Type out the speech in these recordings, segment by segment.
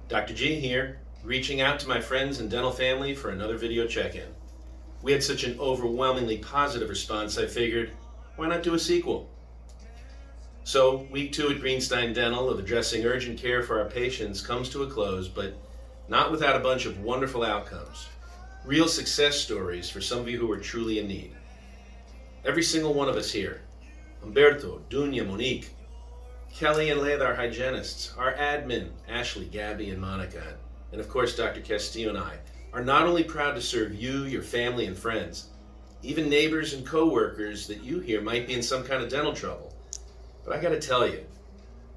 Dr. G here, reaching out to my friends and dental family for another video check-in. We had such an overwhelmingly positive response, I figured, why not do a sequel? So, week 2 at Greenstein Dental of addressing urgent care for our patients comes to a close, but not without a bunch of wonderful outcomes. Real success stories for some of you who are truly in need. Every single one of us here, Umberto, Dunya, Monique, Kelly and Leila, our hygienists, our admin, Ashley, Gabby, and Monica, and of course Dr. Castillo and I, are not only proud to serve you, your family, and friends, even neighbors and co-workers that you hear might be in some kind of dental trouble. But I gotta tell you,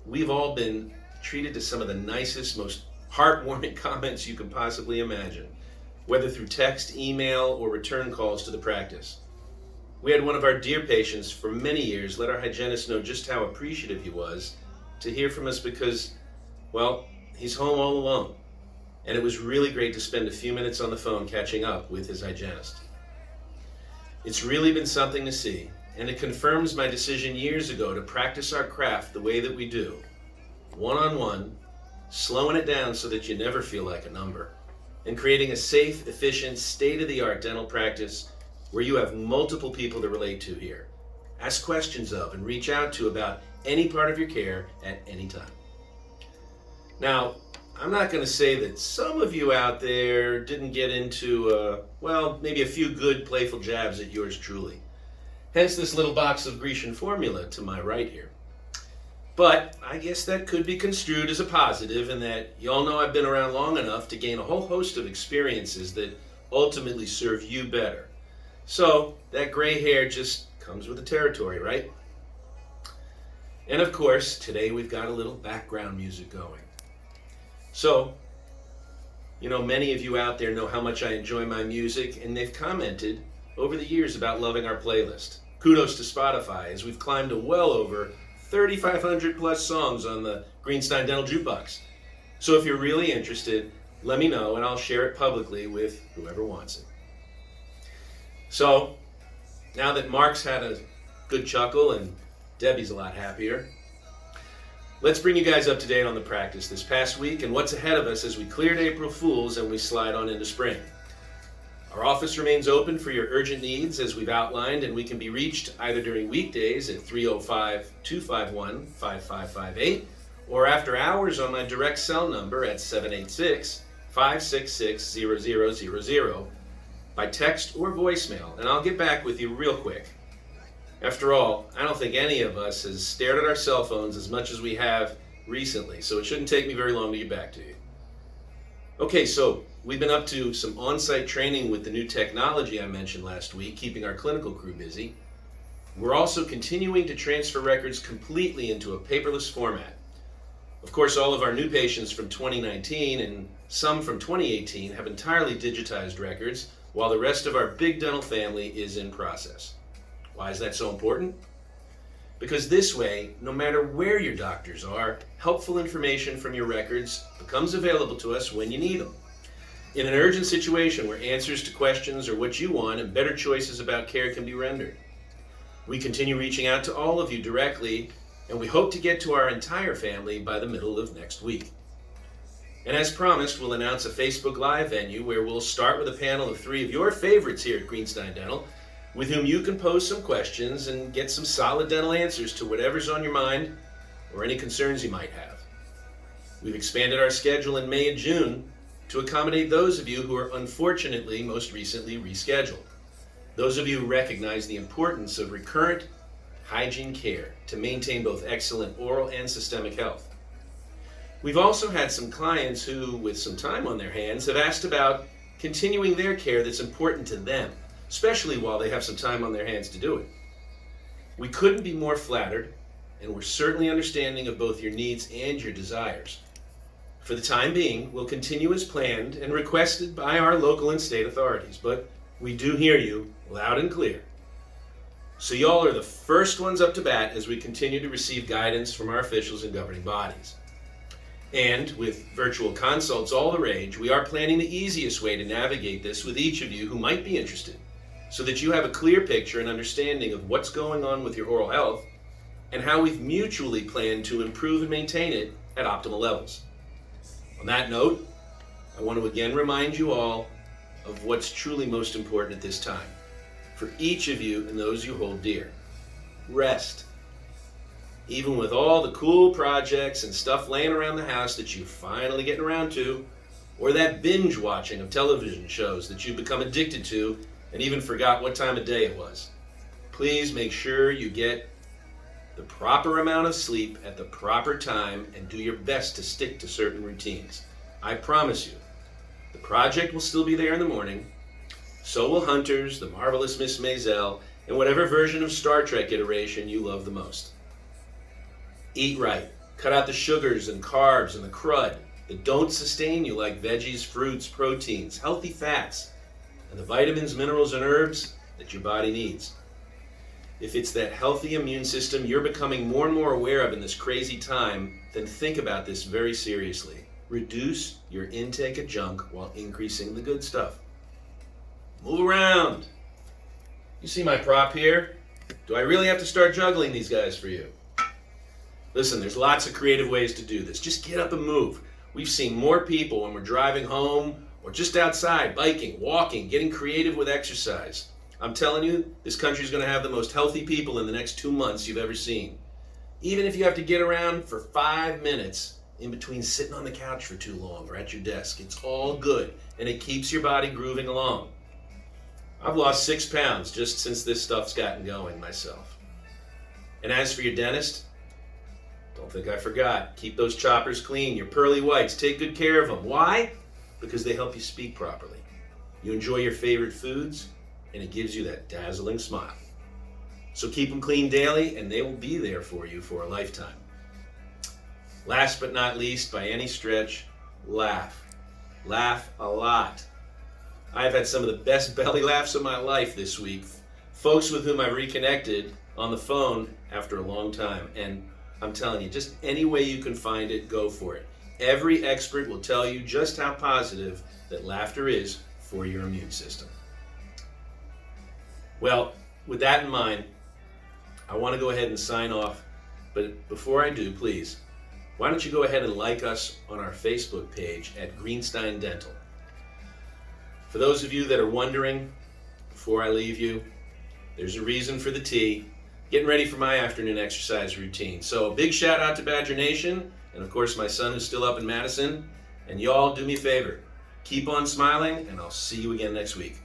we've all been treated to some of the nicest, most heartwarming comments you can possibly imagine, whether through text, email, or return calls to the practice. We had one of our dear patients for many years let our hygienist know just how appreciative he was to hear from us because, well, he's home all alone. And it was really great to spend a few minutes on the phone catching up with his hygienist. It's really been something to see, and it confirms my decision years ago to practice our craft the way that we do. One-on-one, slowing it down so that you never feel like a number, and creating a safe, efficient, state-of-the-art dental practice where you have multiple people to relate to here, ask questions of, and reach out to about any part of your care at any time. Now, I'm not going to say that some of you out there didn't get into, maybe a few good playful jabs at yours truly. Hence this little box of Grecian formula to my right here. But I guess that could be construed as a positive in that you all know I've been around long enough to gain a whole host of experiences that ultimately serve you better. So that gray hair just comes with the territory, right? And of course, today we've got a little background music going. So, many of you out there know how much I enjoy my music, and they've commented over the years about loving our playlist. Kudos to Spotify, as we've climbed to well over 3,500 plus songs on the Greenstein Dental Jukebox. So if you're really interested, let me know and I'll share it publicly with whoever wants it. So, now that Mark's had a good chuckle and Debbie's a lot happier, let's bring you guys up to date on the practice this past week and what's ahead of us as we cleared April Fools and we slide on into spring. Our office remains open for your urgent needs as we've outlined, and we can be reached either during weekdays at 305-251-5558 or after hours on my direct cell number at 786-566-0000 by text or voicemail, and I'll get back with you real quick. After all, I don't think any of us has stared at our cell phones as much as we have recently, so it shouldn't take me very long to get back to you. Okay, so we've been up to some on-site training with the new technology I mentioned last week, keeping our clinical crew busy. We're also continuing to transfer records completely into a paperless format. Of course, all of our new patients from 2019 and some from 2018 have entirely digitized records, while the rest of our big dental family is in process. Why is that so important? Because this way, no matter where your doctors are, helpful information from your records becomes available to us when you need them. In an urgent situation where answers to questions are what you want and better choices about care can be rendered. We continue reaching out to all of you directly, and we hope to get to our entire family by the middle of next week. And as promised, we'll announce a Facebook Live venue where we'll start with a panel of 3 of your favorites here at Greenstein Dental, with whom you can pose some questions and get some solid dental answers to whatever's on your mind or any concerns you might have. We've expanded our schedule in May and June to accommodate those of you who are unfortunately most recently rescheduled. Those of you who recognize the importance of recurrent hygiene care to maintain both excellent oral and systemic health. We've also had some clients who, with some time on their hands, have asked about continuing their care that's important to them, especially while they have some time on their hands to do it. We couldn't be more flattered, and we're certainly understanding of both your needs and your desires. For the time being, we'll continue as planned and requested by our local and state authorities, but we do hear you loud and clear. So y'all are the first ones up to bat as we continue to receive guidance from our officials and governing bodies. And with virtual consults all the rage, we are planning the easiest way to navigate this with each of you who might be interested, so that you have a clear picture and understanding of what's going on with your oral health and how we've mutually planned to improve and maintain it at optimal levels. On that note, I want to again remind you all of what's truly most important at this time for each of you and those you hold dear. Rest. Even with all the cool projects and stuff laying around the house that you're finally getting around to, or that binge watching of television shows that you've become addicted to and even forgot what time of day it was, please make sure you get the proper amount of sleep at the proper time and do your best to stick to certain routines. I promise you, the project will still be there in the morning, so will Hunters, The Marvelous Miss Maisel, and whatever version of Star Trek iteration you love the most. Eat right. Cut out the sugars and carbs and the crud that don't sustain you, like veggies, fruits, proteins, healthy fats, and the vitamins, minerals, and herbs that your body needs. If it's that healthy immune system you're becoming more and more aware of in this crazy time, then think about this very seriously. Reduce your intake of junk while increasing the good stuff. Move around. You see my prop here? Do I really have to start juggling these guys for you? Listen, there's lots of creative ways to do this. Just get up and move. We've seen more people when we're driving home or just outside, biking, walking, getting creative with exercise. I'm telling you, this country's going to have the most healthy people in the next 2 months you've ever seen. Even if you have to get around for 5 minutes in between sitting on the couch for too long or at your desk, it's all good, and it keeps your body grooving along. I've lost 6 pounds just since this stuff's gotten going myself. And as for your dentist, don't think I forgot. Keep those choppers clean, your pearly whites. Take good care of them. Why? Because they help you speak properly. You enjoy your favorite foods, and it gives you that dazzling smile. So keep them clean daily, and they will be there for you for a lifetime. Last but not least, by any stretch, laugh. Laugh a lot. I've had some of the best belly laughs of my life this week. Folks with whom I reconnected on the phone after a long time. And I'm telling you, just any way you can find it, go for it. Every expert will tell you just how positive that laughter is for your immune system. Well, with that in mind, I want to go ahead and sign off. But before I do, please, why don't you go ahead and like us on our Facebook page at Greenstein Dental. For those of you that are wondering, before I leave you, there's a reason for the tea. Getting ready for my afternoon exercise routine. So a big shout out to Badger Nation, and of course my son who's still up in Madison. And y'all do me a favor, keep on smiling, and I'll see you again next week.